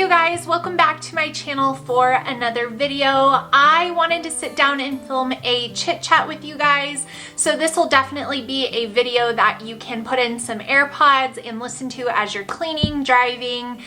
you guys, welcome back to my channel for another video. I wanted to sit down and film a chit chat with you guys, so this will definitely be a video that you can put in some AirPods and listen to as you're cleaning, driving,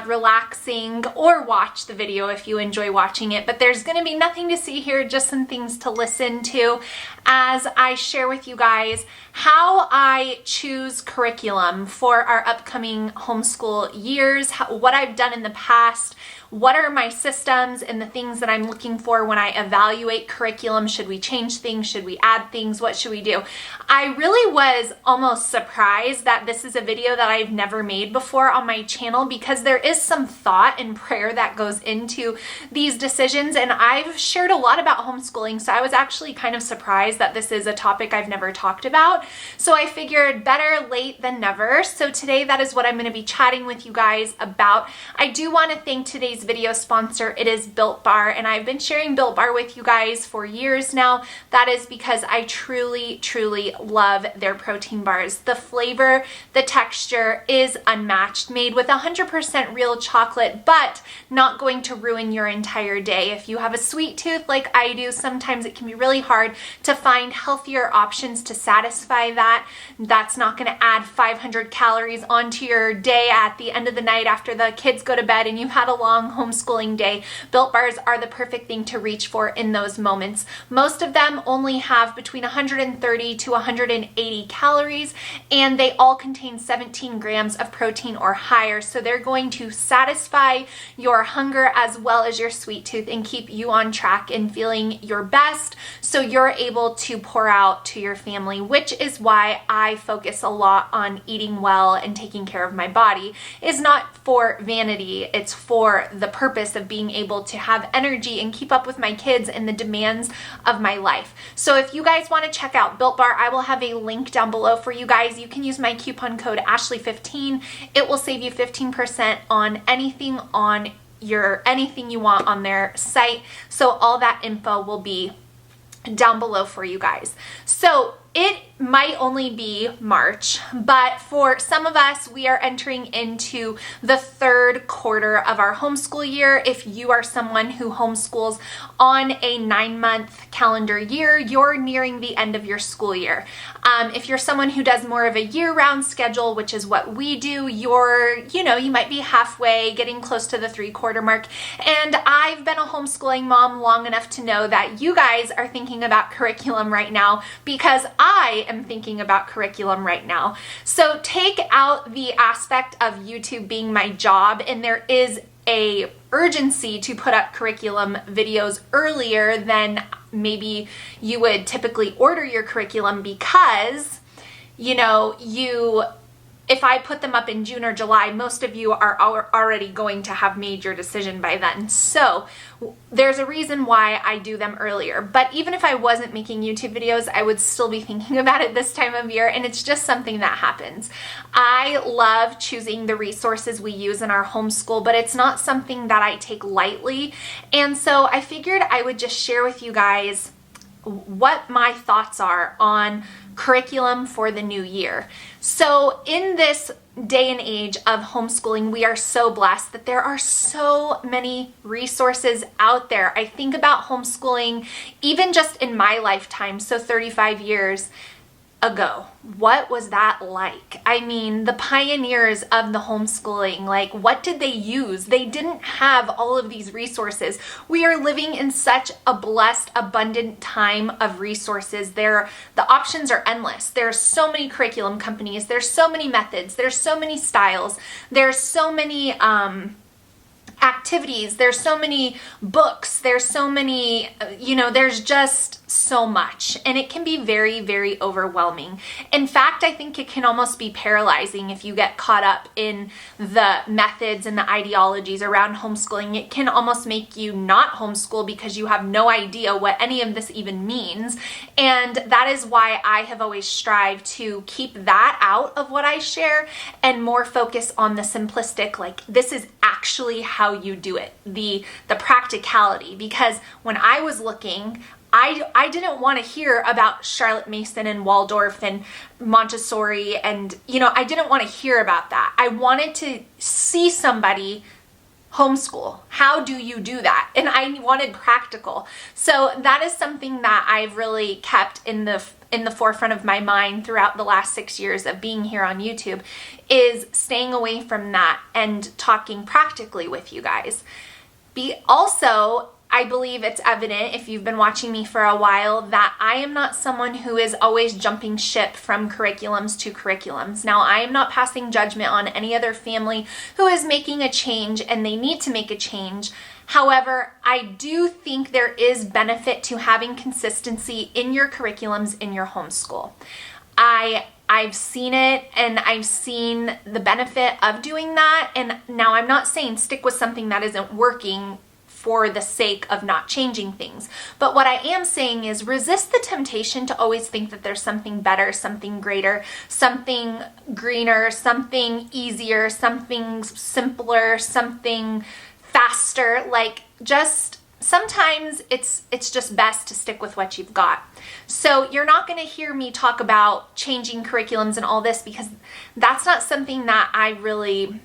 relaxing, or watch the video if you enjoy watching it. But there's going to be nothing to see here, just some things to listen to as I share with you guys how I choose curriculum for our upcoming homeschool years, what I've done in the past, what are my systems and the things that I'm looking for when I evaluate curriculum. Should we change things? Should we add things? What should we do? I really was almost surprised that this is a video that I've never made before on my channel, because there is some thought and prayer that goes into these decisions, and I've shared a lot about homeschooling, so I was actually kind of surprised that this is a topic I've never talked about. So I figured better late than never. So today that is what I'm going to be chatting with you guys about. I do want to thank today's video sponsor. It is Built Bar, and I've been sharing Built Bar with you guys for years now. That is because I truly love their protein bars. The flavor, the texture is unmatched, made with 100% real chocolate, but not going to ruin your entire day. If you have a sweet tooth like I do, sometimes it can be really hard to find healthier options to satisfy that. That's not going to add 500 calories onto your day at the end of the night after the kids go to bed and you've had a long homeschooling day. Built Bars are the perfect thing to reach for in those moments. Most of them only have between 130 to 180 calories, and they all contain 17 grams of protein or higher. So they're going to satisfy your hunger as well as your sweet tooth and keep you on track and feeling your best, so you're able to pour out to your family, which is why I focus a lot on eating well and taking care of my body. It's not for vanity, it's for the purpose of being able to have energy and keep up with my kids and the demands of my life. So if you guys want to check out Built Bar, I will have a link down below for you guys. You can use my coupon code Ashley15. It will save you 15% on anything you want on their site. So all that info will be down below for you guys. So it might only be March, but for some of us, we are entering into the third quarter of our homeschool year. If you are someone who homeschools on a 9-month calendar year, you're nearing the end of your school year. If you're someone who does more of a year-round schedule, which is what we do, you might be halfway, getting close to the 3-quarter mark. And I've been a homeschooling mom long enough to know that you guys are thinking about curriculum right now, because I am thinking about curriculum right now. So take out the aspect of YouTube being my job, and there is a urgency to put up curriculum videos earlier than maybe you would typically order your curriculum, because if I put them up in June or July, most of you are already going to have made your decision by then. So there's a reason why I do them earlier. But even if I wasn't making YouTube videos, I would still be thinking about it this time of year, and it's just something that happens. I love choosing the resources we use in our homeschool, but it's not something that I take lightly. And so I figured I would just share with you guys what my thoughts are on curriculum for the new year. So in this day and age of homeschooling, we are so blessed that there are so many resources out there. I think about homeschooling even just in my lifetime, so 35 years ago. What was that like? I mean, the pioneers of the homeschooling, like, what did they use? They didn't have all of these resources. We are living in such a blessed, abundant time of resources. The options are endless. There's so many curriculum companies. There's so many methods. There's so many styles. There's so many activities. There's so many books. There's so many, there's just so much, and it can be very overwhelming. In fact, I think it can almost be paralyzing if you get caught up in the methods and the ideologies around homeschooling. It can almost make you not homeschool because you have no idea what any of this even means. And that is why I have always strived to keep that out of what I share and more focus on the simplistic, like, this is actually how you do it, the practicality. Because when I was looking, I didn't want to hear about Charlotte Mason and Waldorf and Montessori, and I didn't want to hear about that. I wanted to see somebody homeschool. How do you do that? And I wanted practical. So that is something that I've really kept in the forefront of my mind throughout the last 6 years of being here on YouTube, is staying away from that and talking practically with you guys. Also, I believe it's evident if you've been watching me for a while that I am not someone who is always jumping ship from curriculums to curriculums. Now, I am not passing judgment on any other family who is making a change and they need to make a change. However, I do think there is benefit to having consistency in your curriculums in your homeschool. I've seen it, and I've seen the benefit of doing that. And now I'm not saying stick with something that isn't working for the sake of not changing things. But what I am saying is resist the temptation to always think that there's something better, something greater, something greener, something easier, something simpler, something faster. Like, just sometimes it's just best to stick with what you've got. So you're not going to hear me talk about changing curriculums and all this, because that's not something that I really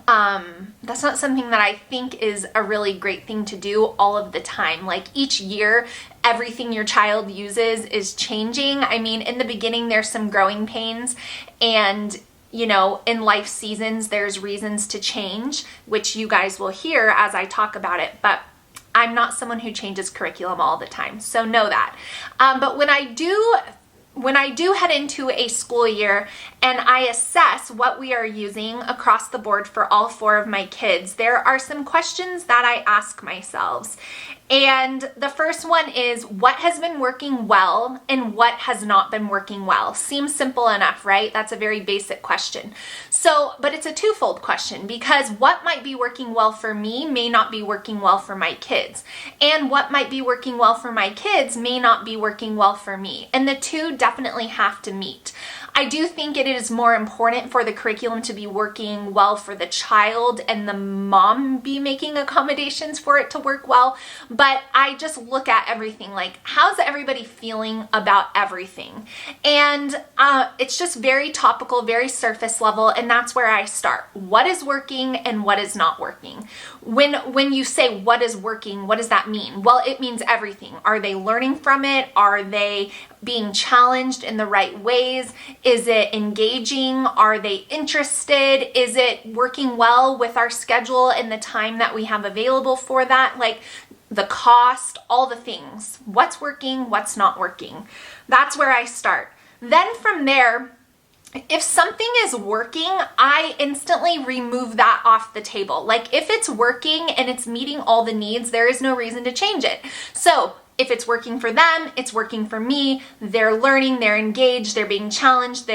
that's not something that I think is a really great thing to do all of the time. Like, each year, everything your child uses is changing. I mean, in the beginning, there's some growing pains, and in life seasons, there's reasons to change, which you guys will hear as I talk about it. But I'm not someone who changes curriculum all the time, so know that. But when I do head into a school year and I assess what we are using across the board for all 4 of my kids, there are some questions that I ask myself. And the first one is, what has been working well and what has not been working well? Seems simple enough, right? That's a very basic question. But it's a twofold question, because what might be working well for me may not be working well for my kids. And what might be working well for my kids may not be working well for me. And the two definitely have to meet. I do think it is more important for the curriculum to be working well for the child and the mom be making accommodations for it to work well. But I just look at everything like, how's everybody feeling about everything? And it's just very topical, very surface level, and that's where I start. What is working and what is not working? When you say what is working, what does that mean? Well, it means everything. Are they learning from it? Are they being challenged in the right ways? Is it engaging? Are they interested? Is it working well with our schedule and the time that we have available for that? Like the cost, all the things. What's working? What's not working? That's where I start. Then from there, if something is working, I instantly remove that off the table. Like, if it's working and it's meeting all the needs, there is no reason to change it. So if it's working for them, it's working for me, they're learning, they're engaged, they're being challenged,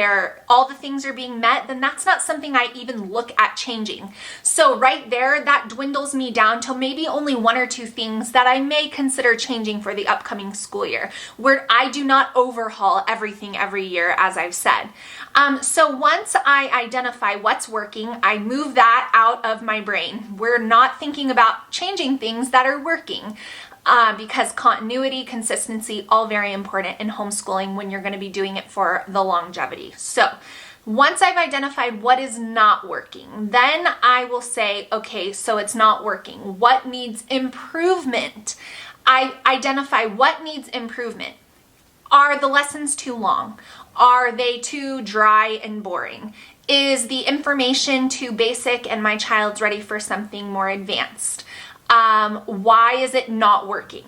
all the things are being met, then that's not something I even look at changing. So right there, that dwindles me down to maybe only 1 or 2 things that I may consider changing for the upcoming school year, where I do not overhaul everything every year, as I've said. So once I identify what's working, I move that out of my brain. We're not thinking about changing things that are working. Because continuity, consistency, all very important in homeschooling when you're going to be doing it for the longevity. So once I've identified what is not working, then I will say, okay, so it's not working. What needs improvement? I identify what needs improvement. Are the lessons too long? Are they too dry and boring? Is the information too basic and my child's ready for something more advanced? Why is it not working?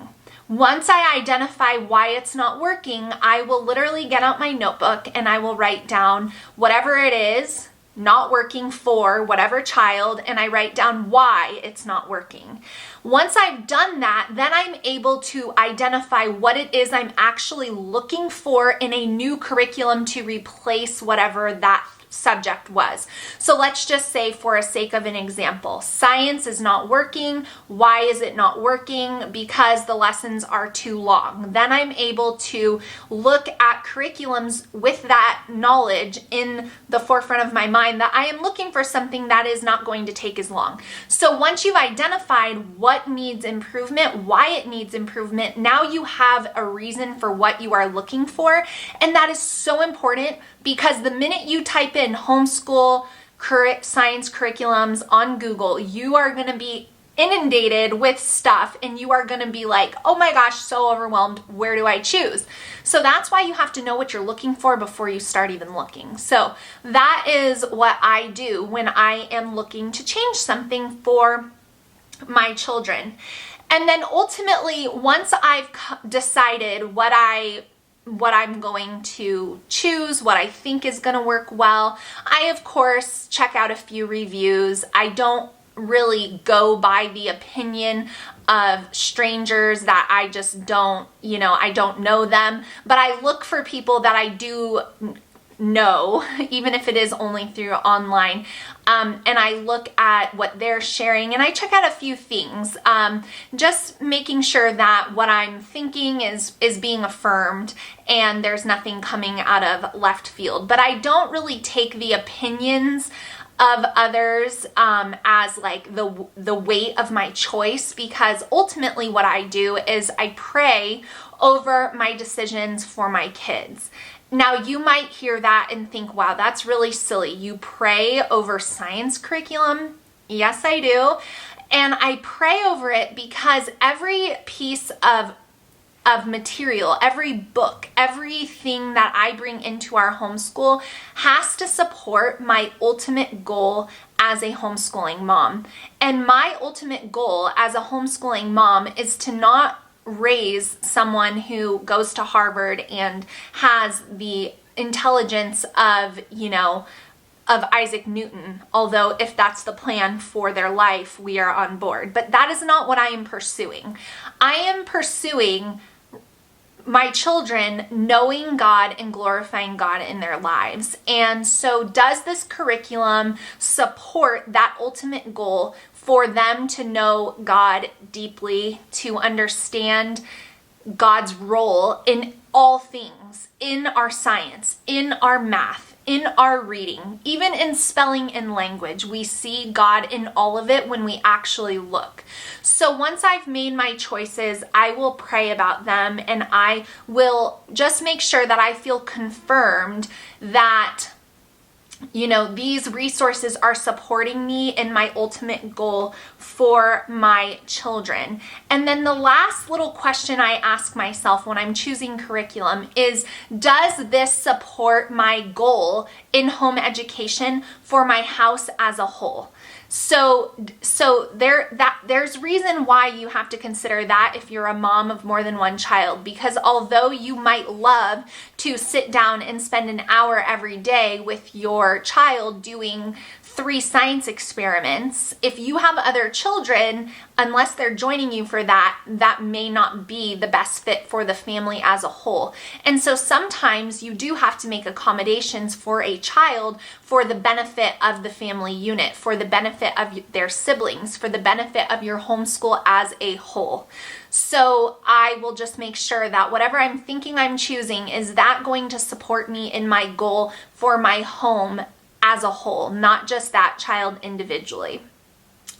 Once I identify why it's not working, I will literally get out my notebook and I will write down whatever it is not working for whatever child, and I write down why it's not working. Once I've done that, then I'm able to identify what it is I'm actually looking for in a new curriculum to replace whatever that subject was. So let's just say, for a sake of an example, science is not working. Why is it not working? Because the lessons are too long. Then I'm able to look at curriculums with that knowledge in the forefront of my mind that I am looking for something that is not going to take as long. So once you've identified what needs improvement, why it needs improvement, now you have a reason for what you are looking for. And that is so important, because the minute you type in homeschool science curriculums on Google, you are going to be inundated with stuff and you are going to be like, oh my gosh, so overwhelmed. Where do I choose? So that's why you have to know what you're looking for before you start even looking. So that is what I do when I am looking to change something for my children. And then ultimately, once I've decided what I'm going to choose, what I think is going to work well, I of course check out a few reviews. I don't really go by the opinion of strangers that I just don't, I don't know them, but I look for people that I do know, even if it is only through online, and I look at what they're sharing and I check out a few things, just making sure that what I'm thinking is being affirmed and there's nothing coming out of left field. But I don't really take the opinions of others as like the weight of my choice, because ultimately what I do is I pray over my decisions for my kids. Now you might hear that and think, wow, that's really silly. You pray over science curriculum? Yes, I do. And I pray over it because every piece of material, every book, everything that I bring into our homeschool has to support my ultimate goal as a homeschooling mom. And my ultimate goal as a homeschooling mom is to not raise someone who goes to Harvard and has the intelligence of, of Isaac Newton. Although if that's the plan for their life, we are on board. But that is not what I am pursuing. I am pursuing my children knowing God and glorifying God in their lives. And so does this curriculum support that ultimate goal for them to know God deeply, to understand God's role in all things, in our science, in our math, in our reading, even in spelling and language? We see God in all of it when we actually look. So once I've made my choices, I will pray about them and I will just make sure that I feel confirmed that these resources are supporting me in my ultimate goal for my children. And then the last little question I ask myself when I'm choosing curriculum is, does this support my goal in home education for my house as a whole? So there's reason why you have to consider that if you're a mom of more than one child, because although you might love to sit down and spend an hour every day with your child doing 3 science experiments, if you have other children, unless they're joining you for that, that may not be the best fit for the family as a whole. And so sometimes you do have to make accommodations for a child for the benefit of the family unit, for the benefit of their siblings, for the benefit of your homeschool as a whole. So I will just make sure that whatever I'm thinking I'm choosing, is that going to support me in my goal for my home as a whole, not just that child individually.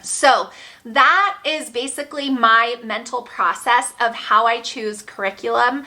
So that is basically my mental process of how I choose curriculum.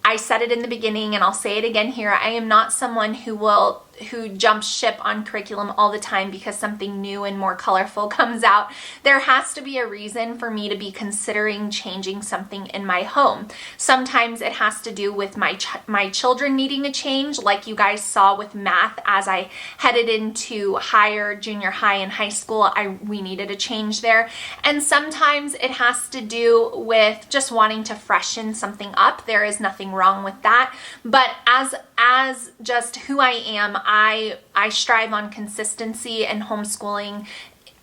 I said it in the beginning and I'll say it again here. I am not someone who jumps ship on curriculum all the time because something new and more colorful comes out. There has to be a reason for me to be considering changing something in my home. Sometimes it has to do with my children needing a change, like you guys saw with math. As I headed into higher, junior high and high school, we needed a change there. And sometimes it has to do with just wanting to freshen something up. There is nothing wrong with that. But as just who I am, I strive on consistency, and homeschooling,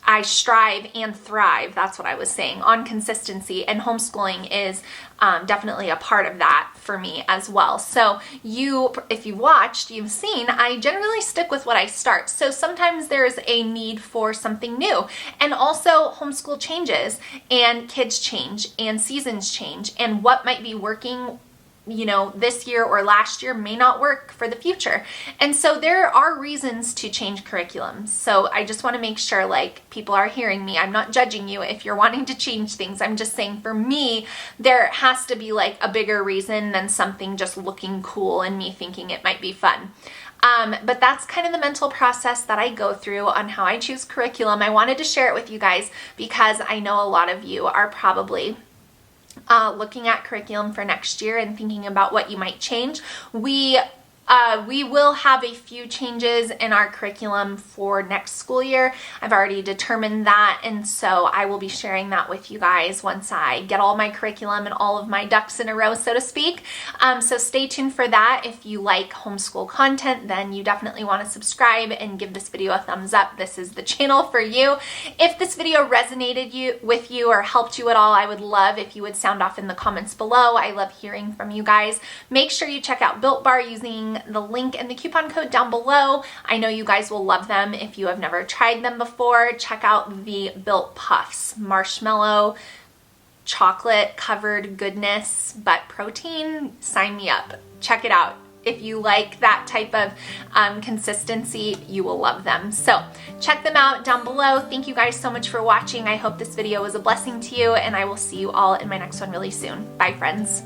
I strive and thrive, that's what I was saying, on consistency, and homeschooling is definitely a part of that for me as well. So if you've watched, you've seen, I generally stick with what I start. So sometimes there's a need for something new. And also homeschool changes, and kids change, and seasons change, and what might be working this year or last year may not work for the future. And so there are reasons to change curriculums. So I just want to make sure people are hearing me. I'm not judging you if you're wanting to change things. I'm just saying for me, there has to be a bigger reason than something just looking cool and me thinking it might be fun. But that's kind of the mental process that I go through on how I choose curriculum. I wanted to share it with you guys because I know a lot of you are probably looking at curriculum for next year and thinking about what you might change. We will have a few changes in our curriculum for next school year. I've already determined that, and so I will be sharing that with you guys once I get all my curriculum and all of my ducks in a row, so to speak. So stay tuned for that. If you like homeschool content, then you definitely want to subscribe and give this video a thumbs up. This is the channel for you. If this video resonated with you or helped you at all, I would love if you would sound off in the comments below. I love hearing from you guys. Make sure you check out Built Bar using the link and the coupon code down below. I know you guys will love them. If you have never tried them before, check out the Built Puffs, marshmallow, chocolate covered goodness, but protein. Sign me up. Check it out. If you like that type of consistency, you will love them. So check them out down below. Thank you guys so much for watching. I hope this video was a blessing to you, and I will see you all in my next one really soon. Bye, friends.